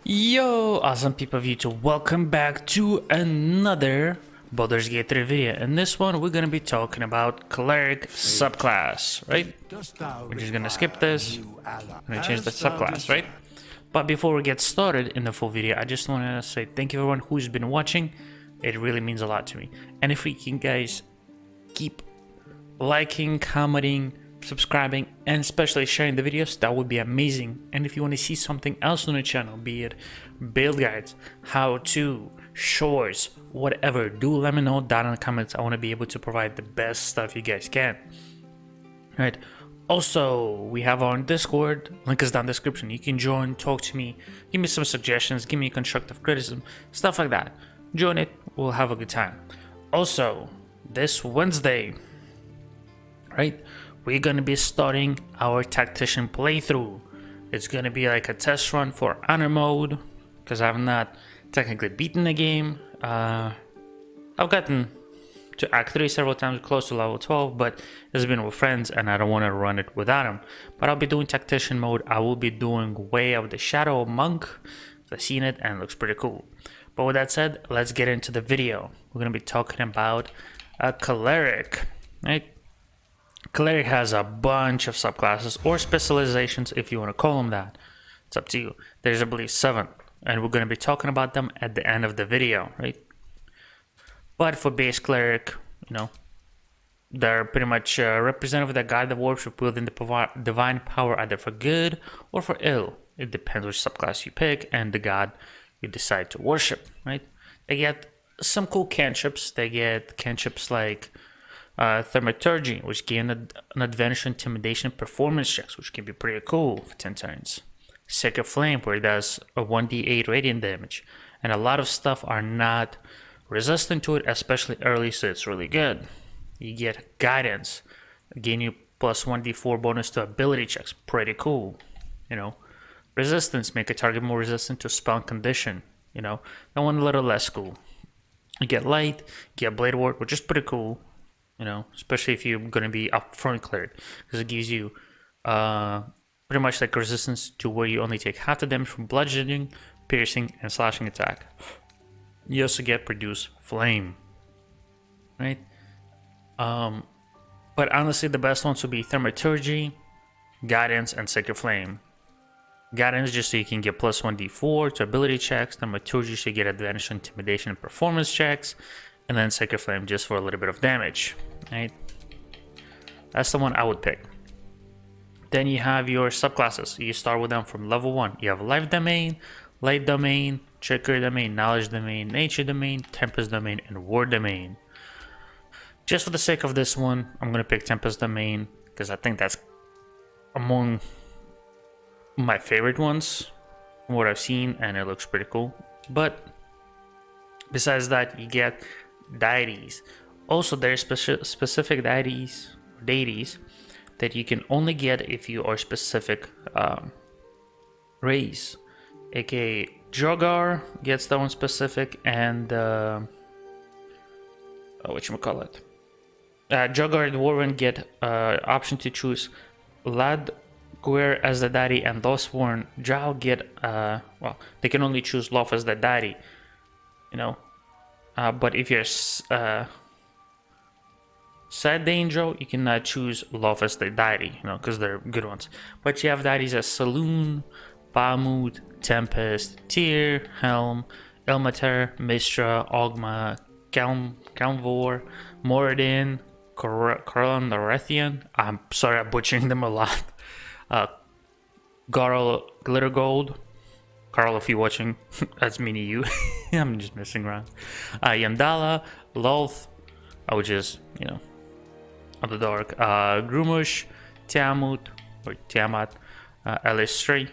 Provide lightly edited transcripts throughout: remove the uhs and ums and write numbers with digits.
Yo, awesome people of YouTube, welcome back to another Baldur's Gate 3 video. In this one, we're gonna be talking about Cleric subclass, right? We're just gonna skip this, gonna change the subclass, right? But before we get started in the full video, I just wanna say thank you everyone who's been watching. It really means a lot to me. And if we can, guys, keep liking, commenting, subscribing, and especially sharing the videos, that would be amazing. And if you want to see something else on the channel, be it build guides, how to, shorts, whatever, do let me know down in the comments. I want to be able to provide the best stuff you guys can. Right. Also, we have our Discord, link is down in the description. You can join, talk to me, give me some suggestions, give me constructive criticism, stuff like that. Join it, we'll have a good time. Also, this Wednesday, right, we're gonna be starting our tactician playthrough. It's gonna be like a test run for honor mode, because I've not technically beaten the game. I've gotten to Act 3 several times, close to level 12, but it's been with friends and I don't want to run it without them. But I'll be doing tactician mode. I will be doing Way of the Shadow Monk. I've seen it and it looks pretty cool. But with that said, let's get into the video. We're gonna be talking about a Cleric, right? Cleric has a bunch of subclasses or specializations, if you want to call them that. It's up to you. There's, I believe, 7, and we're going to be talking about them at the end of the video, right? But for base Cleric, you know, they're pretty much representative of the god that worship within the divine power, either for good or for ill. It depends which subclass you pick and the god you decide to worship, right? They get some cool cantrips. They get cantrips like Thaumaturgy, which gain an advantage intimidation performance checks, which can be pretty cool for 10 turns. Sacred Flame, where it does a 1d8 radiant damage, and a lot of stuff are not resistant to it, especially early, so it's really good. You get Guidance, gain you plus 1d4 bonus to ability checks, pretty cool. You know, Resistance, make a target more resistant to spell condition. You know, that one a little less cool. You get Light, you get Blade Ward, which is pretty cool. You know, especially if you're going to be upfront Cleric, because it gives you pretty much like resistance to where you only take half the damage from bludgeoning, piercing, and slashing attack. You also get Produce Flame, right? But honestly, the best ones would be Thaumaturgy, Guidance, and Sacred Flame. Guidance just so you can get plus 1d4 to ability checks. Thaumaturgy so you get advantage on intimidation and performance checks. And then Sacred Flame just for a little bit of damage, right? That's the one I would pick. Then you have your subclasses. You start with them from level 1. You have Life Domain, Light Domain, Trickery Domain, Knowledge Domain, Nature Domain, Tempest Domain, and War Domain. Just for the sake of this one, I'm going to pick Tempest Domain because I think that's among my favorite ones from what I've seen, and it looks pretty cool. But besides that, you get deities. Also, there's specific deities that you can only get if you are specific race. AKA Jogar gets that one specific, and whatchamacallit, Jogar and Warren get option to choose Ladguer as the deity, and Lostborn Drow get well, they can only choose Loth as the deity. You know, but if you're Sad Danger, you can choose Loth as the deity, you know, because they're good ones. But you have deities as Saloon, Bahamut, Tempest, Tyr, Helm, Ilmater, Mistra, Ogma, Kalmvor, Moradin, Corlon Larethian. I'm sorry, I'm butchering them a lot. Garl Glittergold. Carl, if you're watching, that's me to you. I'm just messing around. Yandala, Lolth, which is, you know, of the dark. Grumush, Tiamat, Elistri,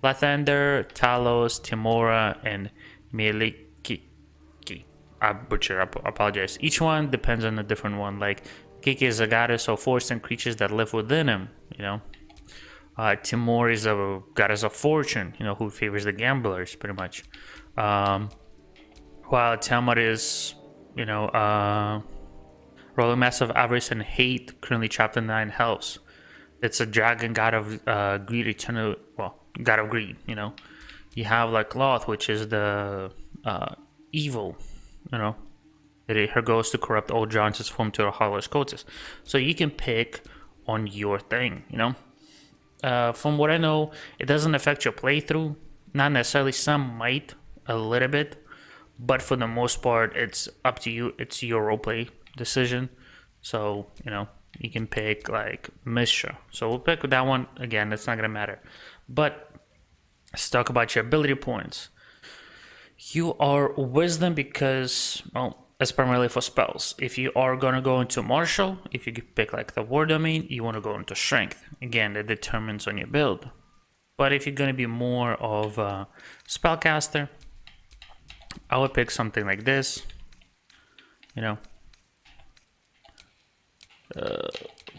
Lathander, Talos, Timora, and Mieliki. I apologize. Each one depends on a different one. Like, Kiki is a goddess of force and creatures that live within him, you know. Timor is a goddess of fortune, you know, who favors the gamblers, pretty much. While Tiamat is, you know, rolling massive avarice and hate, currently trapped in 9 hells. It's a dragon god of greed, eternal, well, god of greed, you know. You have like Cloth, which is the evil, you know. Her goal is to corrupt all giants formed to the Hollow Scotus. So you can pick on your thing, you know. From what I know, it doesn't affect your playthrough. Not necessarily. Some might a little bit, but for the most part, it's up to you. It's your roleplay decision. So you know you can pick like Mishra. So we'll pick that one again. It's not gonna matter. But let's talk about your ability points. You are Wisdom because, well, it's primarily for spells. If you are gonna go into Martial, if you pick like the War Domain, you want to go into Strength. Again, that determines on your build. But if you're gonna be more of a Spellcaster, I would pick something like this. You know,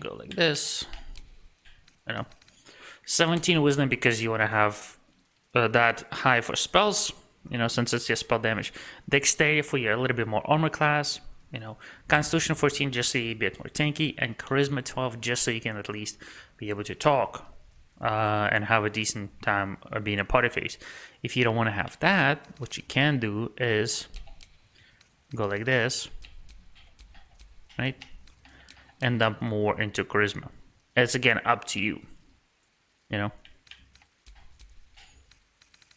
go like this. You know, 17 Wisdom because you want to have that high for spells. You know, since it's your spell damage. Dexterity for your a little bit more armor class. You know, Constitution 14 just so you be a bit more tanky, and Charisma 12 just so you can at least be able to talk and have a decent time being a party phase. If you don't want to have that, what you can do is go like this, right, and dump more into Charisma. It's again up to you, you know.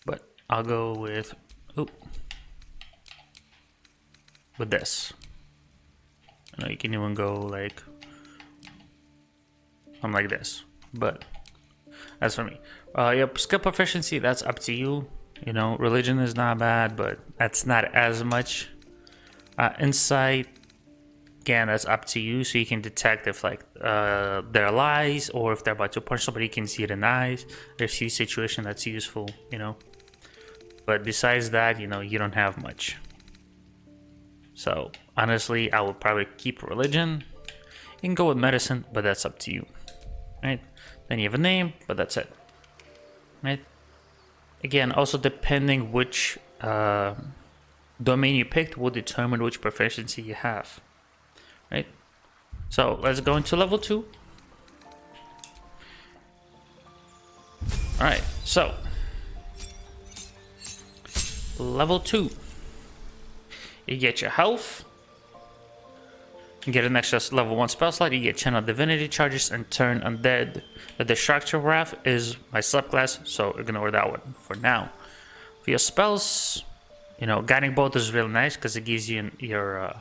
But I'll go with this. You know, you can even go like I'm like this, but that's for me. Yep, skill proficiency, that's up to you. You know, religion is not bad, but that's not as much. Insight, again, that's up to you. So you can detect if like they're lies or if they're about to punch somebody, you can see it in the eyes. There's a few situations that's useful, you know. But besides that, you know, you don't have much. So honestly, I would probably keep religion. You can go with medicine, but that's up to you, right? Then you have a name, but that's it, right? Again, also depending which domain you picked will determine which proficiency you have, right? So let's go into level 2. All right, so level 2, you get your health, you get an extra level 1 spell slot, you get Channel Divinity charges and Turn Undead. The Distractor Wrath is my subclass, so ignore that one for now. For your spells, you know, Guiding Bolt is really nice because it gives you your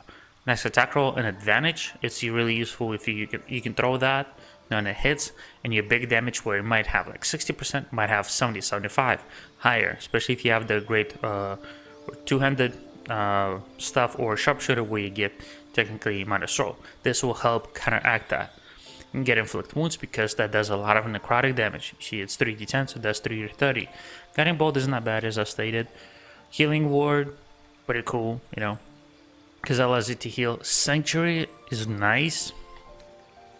next attack roll an advantage. It's really useful if you can throw that and it hits, and your big damage where it might have like 60%, might have 70, 75 higher, especially if you have the great two-handed stuff or sharpshooter where you get technically minus roll. This will help counteract that. You can get Inflict Wounds because that does a lot of necrotic damage. See, it's 3d10, so that's 3d30. Guiding Bolt is not bad, as I stated. Healing Ward, pretty cool, you know, because it allows you to heal. Sanctuary is nice.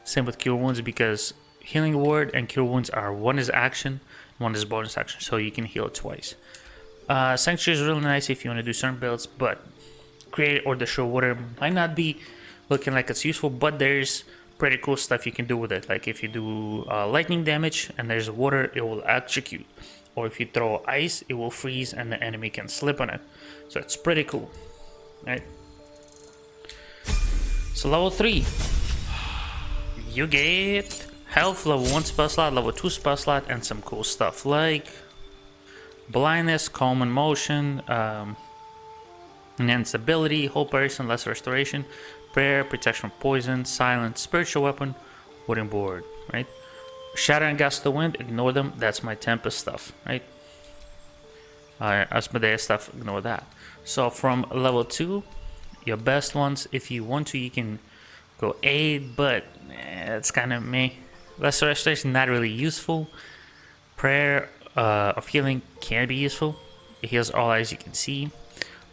Same with Cure Wounds because Healing Ward and Cure Wounds are one is action, one is bonus action, so you can heal twice. Sanctuary is really nice if you want to do certain builds, but Create or Destroy Water might not be looking like it's useful, but there's pretty cool stuff you can do with it. Like if you do lightning damage and there's water, it will execute. Or if you throw ice, it will freeze and the enemy can slip on it. So it's pretty cool, right? So level 3. You get health, level 1 spell slot, level 2 spell slot, and some cool stuff like blindness, calm and motion, enhanced ability, whole person, less restoration, prayer, protection from poison, silence, spiritual weapon, wooden board, right? Shatter and gust the wind, ignore them. That's my Tempest stuff, right? Asmodeus stuff, ignore that. So from level 2, your best ones, if you want to, you can go aid, but it's kind of meh. Lesser restoration, not really useful. Prayer of healing can be useful. It heals all eyes you can see.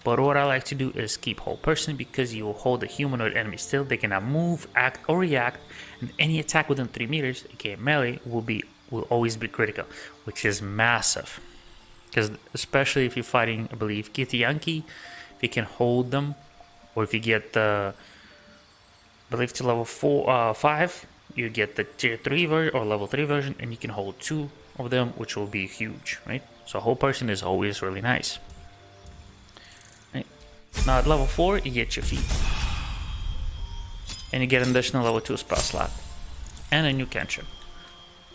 But what I like to do is keep whole person because you will hold the humanoid enemy still. They cannot move, act, or react, and any attack within 3 meters, aka melee, will always be critical, which is massive. Because especially if you're fighting, I believe, Githyanki, if you can hold them, or if you get the, I believe to level 5, you get the tier 3 version or level 3 version, and you can hold 2 of them, which will be huge, right? So whole person is always really nice. Right? Now at level 4, you get your feet. And you get an additional level 2 spell slot. And a new cantrip.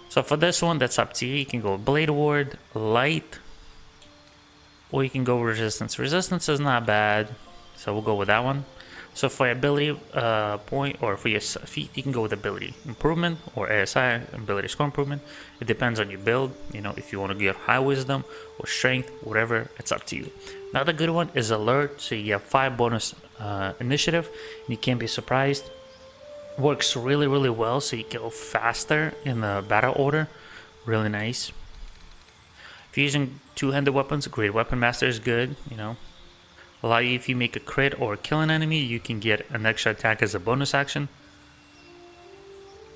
So for this one, that's up to you. You can go Blade Ward, Light, or you can go Resistance. Resistance is not bad, so we'll go with that one. So for your ability point, or for your feat, you can go with Ability Improvement or ASI, Ability Score Improvement. It depends on your build. You know, if you want to get High Wisdom or Strength, whatever, it's up to you. Another good one is Alert, so you have 5 bonus initiative, and you can't be surprised. Works really, really well, so you go faster in the battle order. Really nice. If you're using two-handed weapons, Great Weapon Master is good, you know. Allow you, if you make a crit or kill an enemy, you can get an extra attack as a bonus action.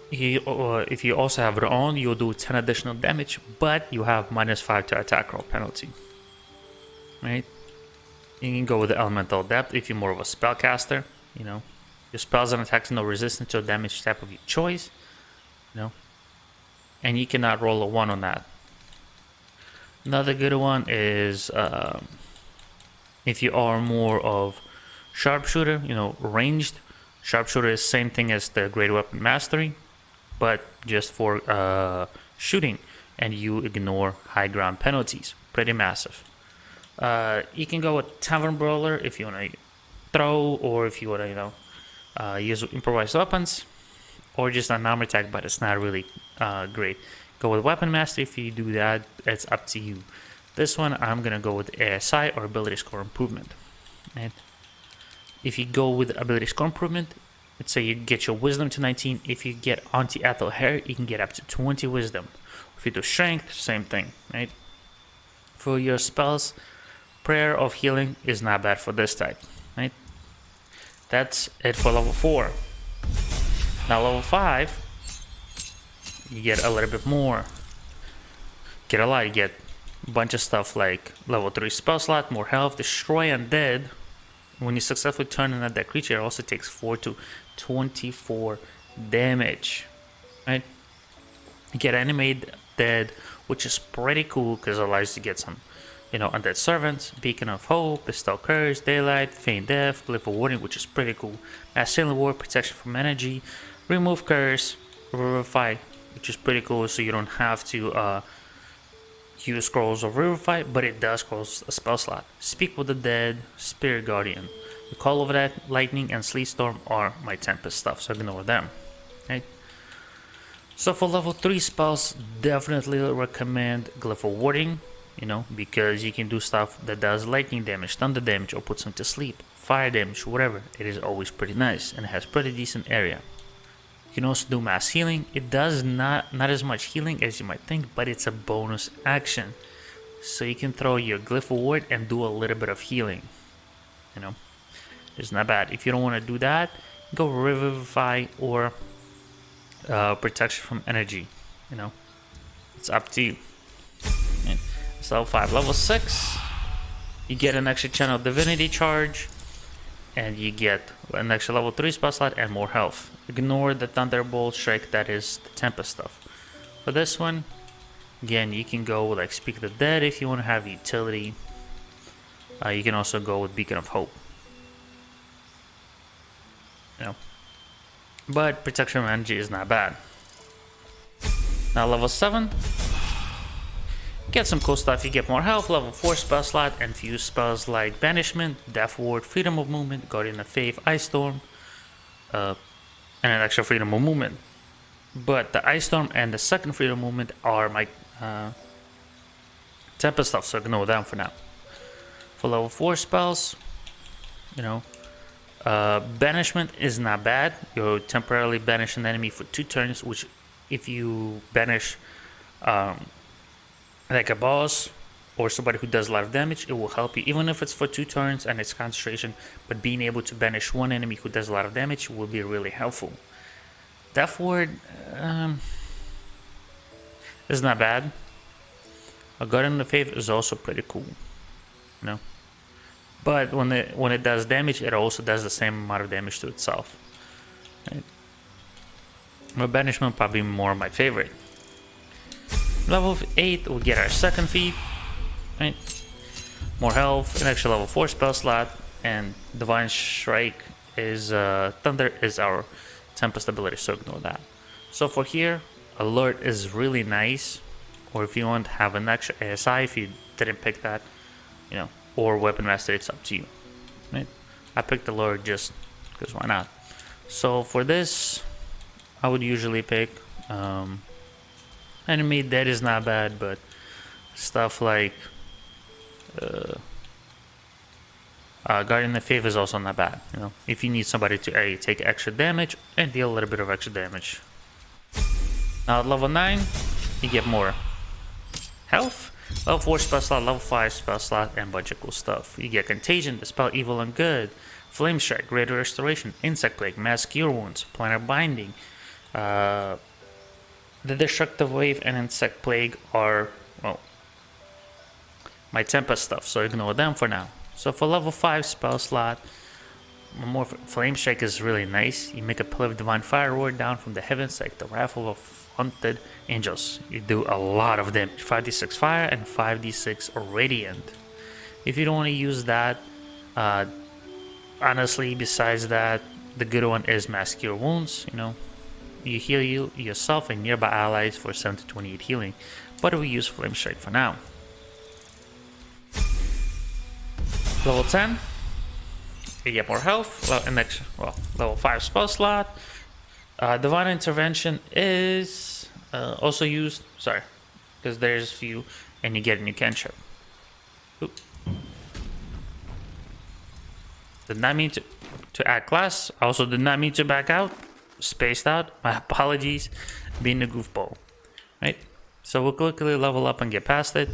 If you also have it on, you'll do 10 additional damage, but you have -5 to attack roll penalty. Right? You can go with the Elemental Depth if you're more of a spellcaster, you know. Your spells and attacks no resistance to damage type of your choice, you know. And you cannot roll a 1 on that. Another good one is if you are more of sharpshooter, you know, ranged. Sharpshooter is same thing as the Great Weapon Mastery, but just for shooting, and you ignore high ground penalties. Pretty massive. You can go with Tavern Brawler if you want to throw, or if you want to, you know, use improvised weapons, or just an armor attack, but it's not really great. Go with Weapon Master if you do that, it's up to you. This one, I'm going to go with ASI or Ability Score Improvement. And if you go with Ability Score Improvement, let's say you get your Wisdom to 19. If you get Anti-Ethel Hair, you can get up to 20 Wisdom. If you do Strength, same thing, right? For your spells, Prayer of Healing is not bad for this type, right? That's it for level 4. Now level 5, you get a little bit more. Get a lot, you get a bunch of stuff like level 3 spell slot, more health, destroy undead. When you successfully turn an undead creature, it also takes 4 to 24 damage. Right? You get animate dead, which is pretty cool because it allows you to get some, you know, undead servants, beacon of hope, bestow curse, daylight, feign death, glyph of warding, which is pretty cool. Mass healing ward, protection from energy, remove curse, revivify, which is pretty cool. So you don't have to use scrolls of revivify, but it does cost a spell slot. Speak with the dead, spirit guardian. The call of that, lightning, and sleet storm are my tempest stuff, so ignore them. Right? So for level 3 spells, definitely recommend glyph of warding. You know, because you can do stuff that does lightning damage, thunder damage, or puts them to sleep, fire damage, whatever. It is always pretty nice, and it has pretty decent area. You can also do mass healing. It does not as much healing as you might think, but it's a bonus action. So you can throw your glyph of ward and do a little bit of healing. You know, it's not bad. If you don't want to do that, go revivify or protection from energy. You know, it's up to you. It's level 5. Level 6, you get an extra channel divinity charge, and you get an extra level 3 spell slot and more health. Ignore the thunderbolt strike, that is the tempest stuff. For this one, again, you can go with like Speak of the Dead if you want to have utility. You can also go with Beacon of Hope. You know, but protection from energy is not bad. Now level 7. Get some cool stuff. You get more health, level 4 spell slot, and fuse spells like Banishment, Death Ward, Freedom of Movement, Guardian of Faith, Ice Storm, and an extra Freedom of Movement. But the Ice Storm and the second Freedom of Movement are my Tempest stuff, so ignore them for now. For level 4 spells, you know, Banishment is not bad. You'll temporarily banish an enemy for 2 turns, which if you banish like a boss or somebody who does a lot of damage, it will help you, even if it's for 2 turns and it's concentration. But being able to banish one enemy who does a lot of damage will be really helpful. Death Ward is not bad. A Guardian of Faith is also pretty cool, you know. But when it does damage, it also does the same amount of damage to itself. Right? But Banishment probably more my favorite. Level 8, we get our second feat, right? More health, an extra level 4 spell slot, and Divine Strike is Thunder is our Tempest ability, so ignore that. So for here, Alert is really nice, or if you want to have an extra ASI if you didn't pick that, you know, or Weapon Master, it's up to you, right? I picked Alert just because why not? So for this, I would usually pick Enemy Dead is not bad, but stuff like Guardian of Faith is also not bad. You know, if you need somebody to take extra damage and deal a little bit of extra damage. Now at level 9, you get more health, level 4 spell slot, level 5 spell slot, and a bunch of cool stuff. You get Contagion, Dispel Evil and Good, Flame Strike, Greater Restoration, Insect Plague, Mass Cure Wounds, Planar Binding. The Destructive Wave and Insect Plague are, well, my Tempest stuff, so ignore them for now. So for level 5 spell slot, more Flame Strike is really nice. You make a Pillar of Divine Fire roar down from the heavens like the wrath of hunted angels. You do a lot of damage, 5d6 fire and 5d6 radiant. If you don't want to use that, honestly, besides that, the good one is Mass Cure Wounds. You know, you heal yourself and nearby allies for 7 to 28 healing, but we use Flame Strike for now. Level 10, you get more health, level 5 spell slot. Divine Intervention is also used, because there's a few, and you get a new cantrip. Oop. Did not mean to add class, also did not mean to back out, spaced out, my apologies, being a goofball, right? So we'll quickly level up and get past it.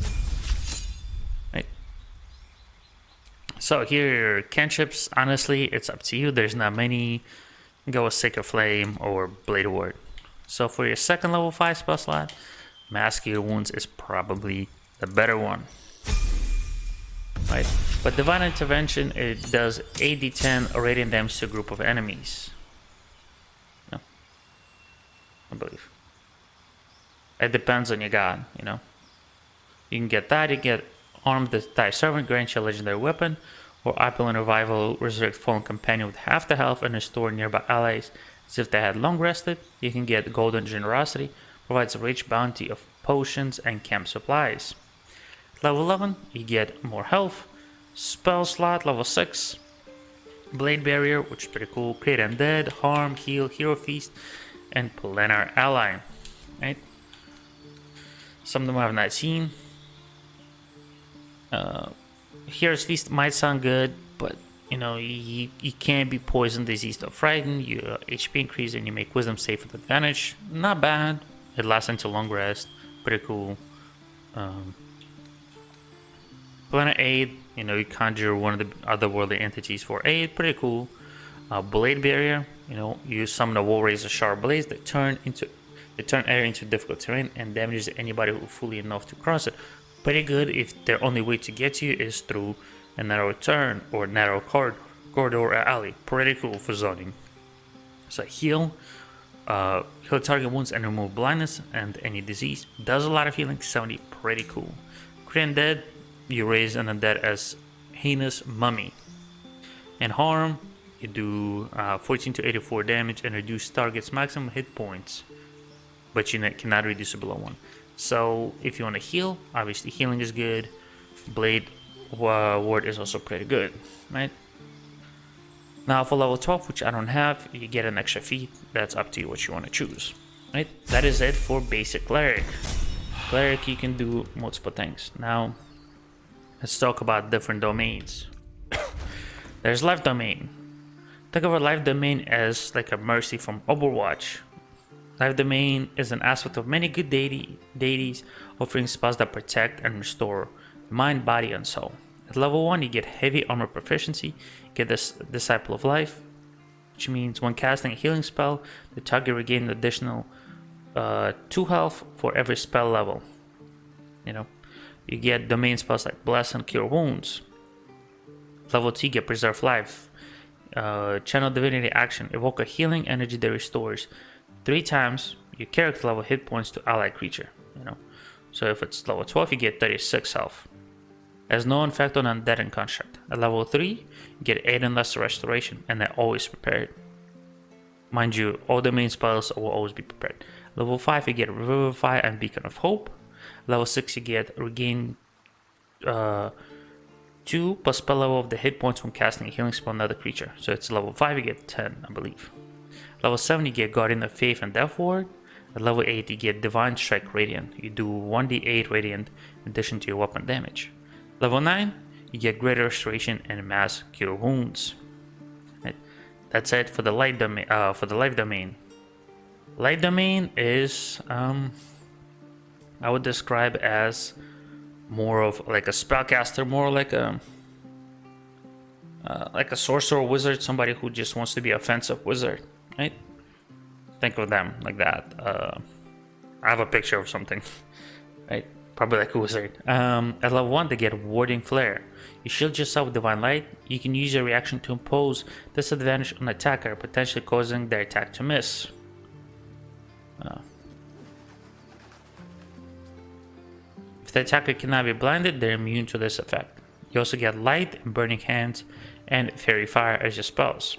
So here, cantrips, honestly, it's up to you. There's not many. Go with Sacred Flame or Blade Ward. So for your second level 5 spell slot, Mass Cure Wounds is probably the better one, right? But Divine Intervention, it does 8d10 radiant damage to a group of enemies. No, I believe. It depends on your god, you know. You can get that, you get Arm the Thy Servant, grants you a legendary weapon, or Opulent Revival, resurrect fallen companion with half the health and restore nearby allies as if they had long rested. You can get Golden Generosity, provides a rich bounty of potions and camp supplies. Level 11, you get more health, spell slot, level 6, Blade Barrier, which is pretty cool, Create Undead, Harm, Heal, Hero Feast, and Planar Ally, right? Some of them I have not seen. Hero's Feast might sound good, but you know, you can't be poisoned, diseased, or frightened. Your HP increase and you make Wisdom save with advantage. Not bad. It lasts until long rest. Pretty cool. Planar Aid, you know, you conjure one of the otherworldly entities for aid. Pretty cool. Blade Barrier, you know, you summon a Wall Razor Sharp Blades that turn area into difficult terrain and damages anybody who fully enough to cross it. Pretty good if their only way to get to you is through a narrow turn or narrow corridor or alley. Pretty cool for zoning. So heal target wounds and remove blindness and any disease. Does a lot of healing, 70, pretty cool. Create Undead, you raise an undead as heinous mummy. And Harm, you do 14 to 84 damage and reduce target's maximum hit points, but you cannot reduce it below 1. So if you want to heal, obviously healing is good. Blade Ward is also pretty good, right? Now for level 12, which I don't have, you get an extra feat. That's up to you what you want to choose, right? That is it for basic Cleric. Cleric, you can do multiple things. Now let's talk about different domains. There's Life Domain. Think of a Life Domain as like a mercy from Overwatch. Life Domain is an aspect of many good deities, offering spells that protect and restore mind, body, and soul. At level 1, you get heavy armor proficiency, get this Disciple of Life, which means when casting a healing spell, the target regains an additional 2 health for every spell level. You know, you get domain spells like Bless and Cure Wounds. Level 2, you get Preserve Life, Channel Divinity Action, evoke a healing energy that restores 3 times your character level hit points to allied creature, you know. So if it's level 12, you get 36 health. Has no effect on undead and construct. At level 3, you get 8 and less restoration, and they're always prepared. Mind you, all the main spells will always be prepared. Level 5, you get Revivify and Beacon of Hope. Level 6, you get Regain 2 plus spell level of the hit points when casting a healing spell on another creature. So it's level 5, you get 10, I believe. Level 7, you get Guardian of Faith and Death Ward. At level 8, you get Divine Strike Radiant. You do 1d8 Radiant in addition to your weapon damage. Level 9, you get Greater Restoration and Mass Cure Wounds. Right. That's it for the life domain. Light domain is, I would describe as more of like a spellcaster, more like a sorcerer wizard, somebody who just wants to be offensive wizard, right? Think of them like that. I have a picture of something, right? Probably like a wizard. At level 1, they get Warding Flare. You shield yourself with Divine Light. You can use your reaction to impose disadvantage on attacker, potentially causing their attack to miss. If the attacker cannot be blinded, they're immune to this effect. You also get Light and Burning Hands and Fairy Fire as your spells.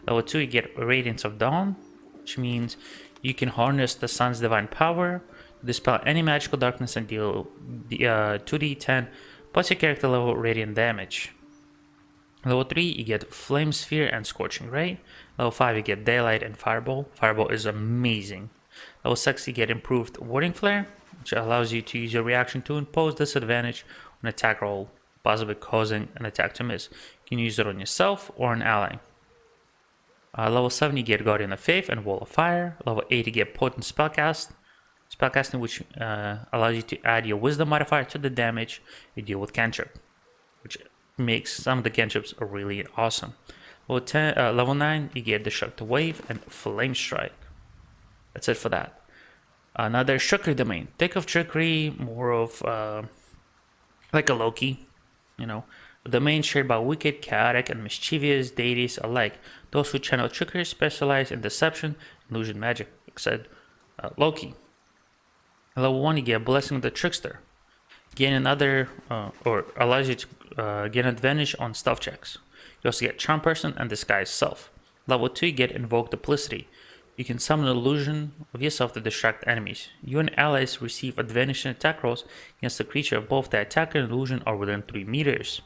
Level 2, you get Radiance of Dawn, which means you can harness the sun's divine power to dispel any magical darkness and deal 2d10 plus your character level radiant damage. Level 3, you get Flame Sphere and Scorching Ray. Level 5, you get Daylight and Fireball. Fireball is amazing. Level 6, you get Improved Warding Flare, which allows you to use your reaction to impose disadvantage on attack roll, possibly causing an attack to miss. You can use it on yourself or an ally. Level 7, you get Guardian of Faith and Wall of Fire. Level 8, you get Potent Spellcasting, which allows you to add your Wisdom modifier to the damage you deal with cantrip, which makes some of the cantrips really awesome. Level 9, you get Destructive Wave and Flame Strike. That's it for that. Now there's Trickery Domain. Think of Trickery more of like a Loki, you know. A domain shared by wicked, chaotic, and mischievous deities alike. Those who channel trickery specialize in deception, illusion, magic, except Loki. Level 1, you get Blessing of the Trickster. Gain another, or allows you to gain advantage on stealth checks. You also get Charm Person and Disguise Self. Level 2, you get Invoke Duplicity. You can summon an illusion of yourself to distract enemies. You and allies receive advantage in attack rolls against the creature if both the attacker and illusion are within 3 meters.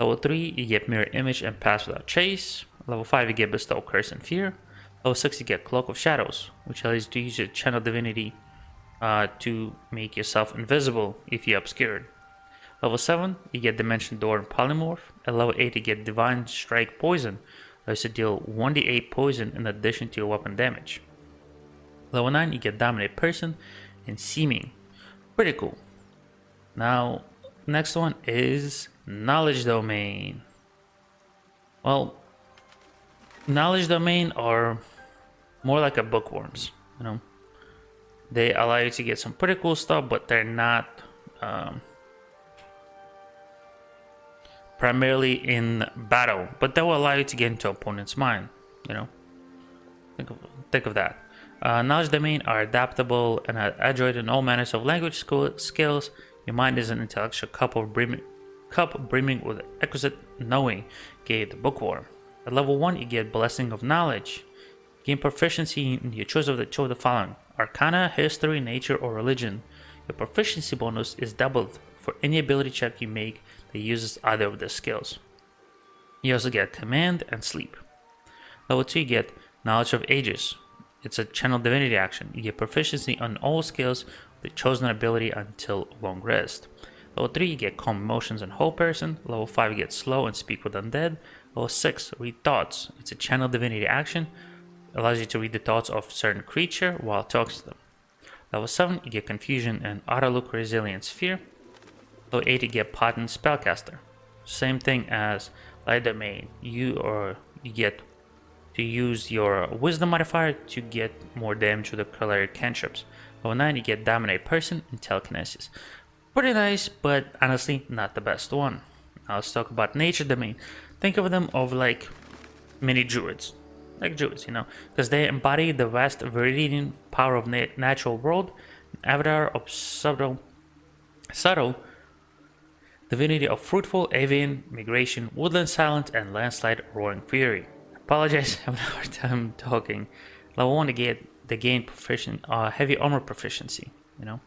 Level 3, you get Mirror Image and Pass Without Trace. Level 5, you get Bestow Curse and Fear. Level 6, you get Cloak of Shadows, which allows you to use your Channel Divinity to make yourself invisible if you're obscured. Level 7, you get Dimension Door and Polymorph. At level 8, you get Divine Strike Poison, allows you to deal 1d8 poison in addition to your weapon damage. Level 9, you get Dominate Person and Seeming. Pretty cool. Now, next one is Knowledge Domain. Well, Knowledge Domain are more like a bookworms, you know. They allow you to get some pretty cool stuff, but they're not primarily in battle, but they will allow you to get into opponent's mind, you know. Think of that. Knowledge Domain are adaptable and adroit in all manners of language skills. Your mind is an intellectual cup brimming with exquisite knowing, gave the bookworm. At level 1, you get Blessing of Knowledge. Gain proficiency in your choice of the following: Arcana, History, Nature, or Religion. Your proficiency bonus is doubled for any ability check you make that uses either of the skills. You also get Command and Sleep. Level 2, you get Knowledge of Ages. It's a Channel Divinity action. You get proficiency on all skills with the chosen ability until Long Rest. Level 3, you get Calm Emotions and Whole Person. Level 5, you get Slow and Speak with Undead. Level 6, Read Thoughts. It's a Channel Divinity action. Allows you to read the thoughts of certain creature while talking to them. Level 7, you get Confusion and Auto-Look Resilience Fear. Level 8, you get Potent Spellcaster. Same thing as Light Domain. You get to use your Wisdom modifier to get more damage with the Cleric cantrips. Level 9, you get Dominate Person and Telekinesis. Pretty nice, but honestly not the best one. Now let's talk about Nature Domain. Think of them of like mini druids. Like druids, you know, because they embody the vast viridian power of natural world. Avatar of subtle divinity of fruitful avian migration, woodland silence, and landslide roaring fury. Apologize, I'm having a hard time talking. Level 1 to gain heavy armor proficiency, you know,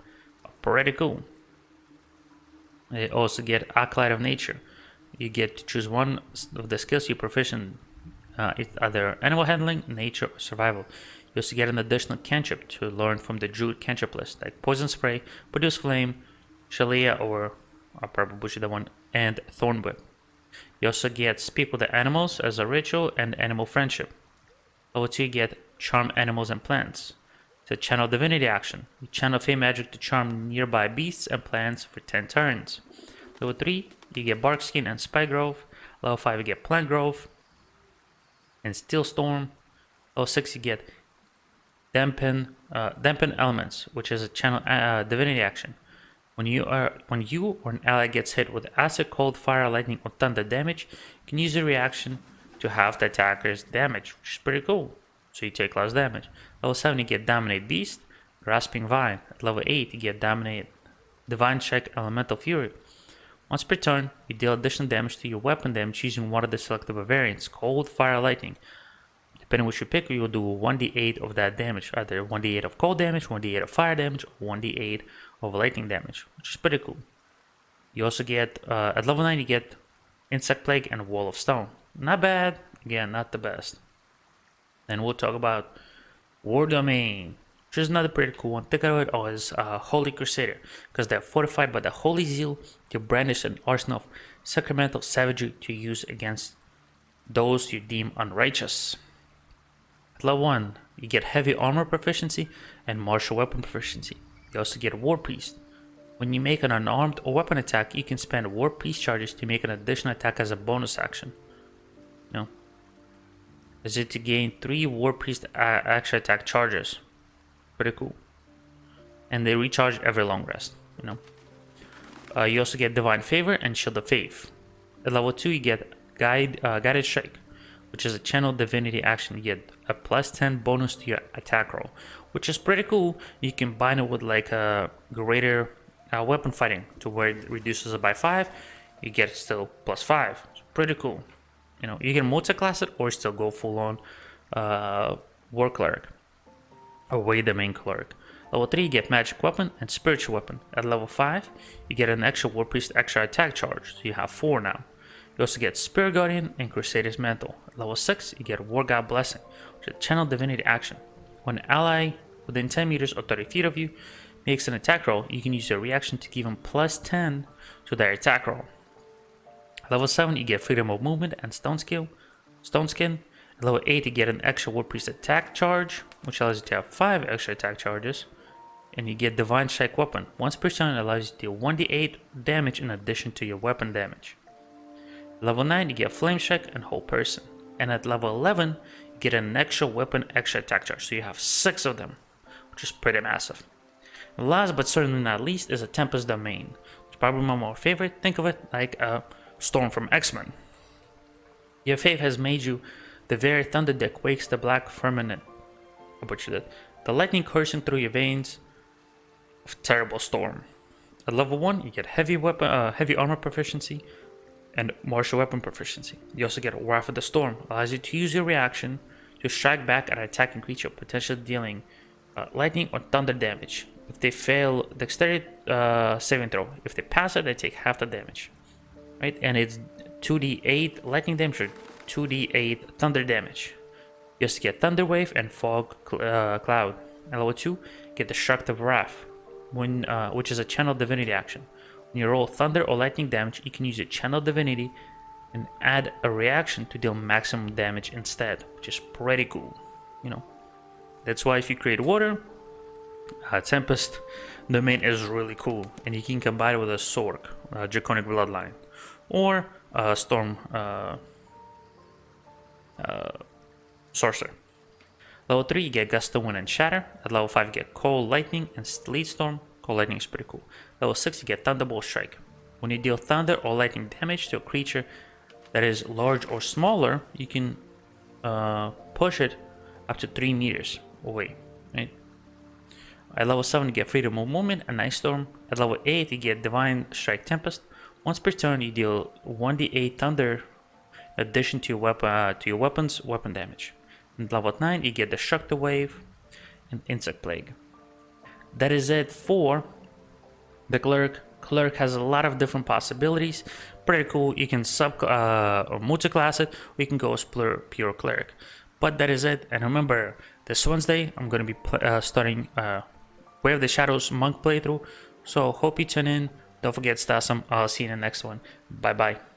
pretty cool. They also get Acolyte of Nature. You get to choose one of the skills you're proficient. It's either animal handling, nature, or survival. You also get an additional cantrip to learn from the Druid cantrip list, like Poison Spray, Produce Flame, Shalia, or I'll probably butcher the one, and Thorn Whip. You also get Speak with the Animals as a ritual and Animal Friendship. Level 2, you get Charm Animals and Plants. It's a Channel Divinity action. You channel Fey Magic to charm nearby beasts and plants for 10 turns. Level 3, you get Bark Skin and Spike Growth. Level 5, you get Plant Growth and Steel Storm. Level 6, you get Dampen Elements, which is a Channel Divinity action. When you or an ally gets hit with acid, cold, fire, lightning, or thunder damage, you can use a reaction to half the attacker's damage, which is pretty cool. So you take less damage. Level 7, you get Dominate Beast, Grasping Vine. At level 8, you get Dominate Divine Check, Elemental Fury. Once per turn, you deal additional damage to your weapon damage using one of the selectable variants, Cold, Fire, Lightning. Depending which you pick, you will do 1d8 of that damage, either 1d8 of cold damage, 1d8 of fire damage, or 1d8 of lightning damage, which is pretty cool. You also get, at level 9, you get Insect Plague and Wall of Stone. Not bad, again, not the best. Then we'll talk about War Domain, which is another pretty cool one. Think of it as Holy Crusader, because they're fortified by the Holy Zeal to brandish an arsenal of sacramental savagery to use against those you deem unrighteous. At level 1, you get Heavy Armor Proficiency and Martial Weapon Proficiency. You also get War Priest. When you make an unarmed or weapon attack, you can spend War Priest charges to make an additional attack as a bonus action. You know? Is it to gain 3 War Priest extra attack charges. Pretty cool. And they recharge every long rest, you know. You also get Divine Favor and Shield of Faith. At level 2, you get Guided Strike, which is a Channel Divinity action. You get a plus 10 bonus to your attack roll, which is pretty cool. You can combine it with like a greater weapon fighting to where it reduces it by 5. You get still plus 5. It's pretty cool. You know, you can multi-class it or still go full on War Cleric or Way the main Cleric. Level 3, you get Magic Weapon and Spiritual Weapon. At level 5, you get an extra War Priest extra attack charge, so you have 4 now. You also get Spirit Guardian and Crusader's Mantle. At level 6, you get War God Blessing, which is a Channel Divinity action. When an ally within 10 meters or 30 feet of you makes an attack roll, you can use your reaction to give them plus 10 to their attack roll. At level 7, you get Freedom of Movement and Stone Skin. At level 8, you get an extra War Priest attack charge, which allows you to have 5 extra attack charges. And you get Divine Strike Weapon. Once per turn, it allows you to deal 1d8 damage in addition to your weapon damage. Level 9, you get Flame Strike and Whole Person. And at level 11, you get an extra weapon extra attack charge. So you have 6 of them, which is pretty massive. And last but certainly not least is a Tempest Domain. It's probably my more favorite. Think of it like a Storm from X-Men. Your faith has made you the very thunder that quakes the black firmament. I butchered it. The lightning coursing through your veins of terrible storm. At level 1, you get heavy armor proficiency and martial weapon proficiency. You also get Wrath of the Storm, allows you to use your reaction to strike back at an attacking creature, potentially dealing lightning or thunder damage. If they fail dexterity saving throw, if they pass it, they take half the damage. Right, and it's 2d8 lightning damage or 2d8 thunder damage. You also get Thunder Wave and Fog Cloud. At level 2, get Destructive Wrath, which is a Channel Divinity action. When you roll thunder or lightning damage, you can use your Channel Divinity and add a reaction to deal maximum damage instead, which is pretty cool. You know, that's why if you create water, Tempest Domain is really cool, and you can combine it with a Sork, Draconic Bloodline, or Storm Sorcerer. Level 3, you get Gust of Wind and Shatter. At level 5, you get Cold Lightning and Sleet Storm. Cold Lightning is pretty cool. Level 6, you get Thunderbolt Strike. When you deal thunder or lightning damage to a creature that is large or smaller, you can push it up to 3 meters away. Right? At level 7 you get Freedom of Movement and Ice Storm. At level 8 you get Divine Strike Tempest. Once per turn you deal 1d8 Thunder addition to your weapon's weapon damage. And level 9 you get Destructive Wave and Insect Plague. That is it for the Cleric. Cleric has a lot of different possibilities. Pretty cool. You can or multi-class it, or you can go as pure Cleric. But that is it. And remember, this Wednesday I'm going to be starting Way of the Shadows Monk playthrough. So hope you tune in. Don't forget Stasum. I'll see you in the next one. Bye bye.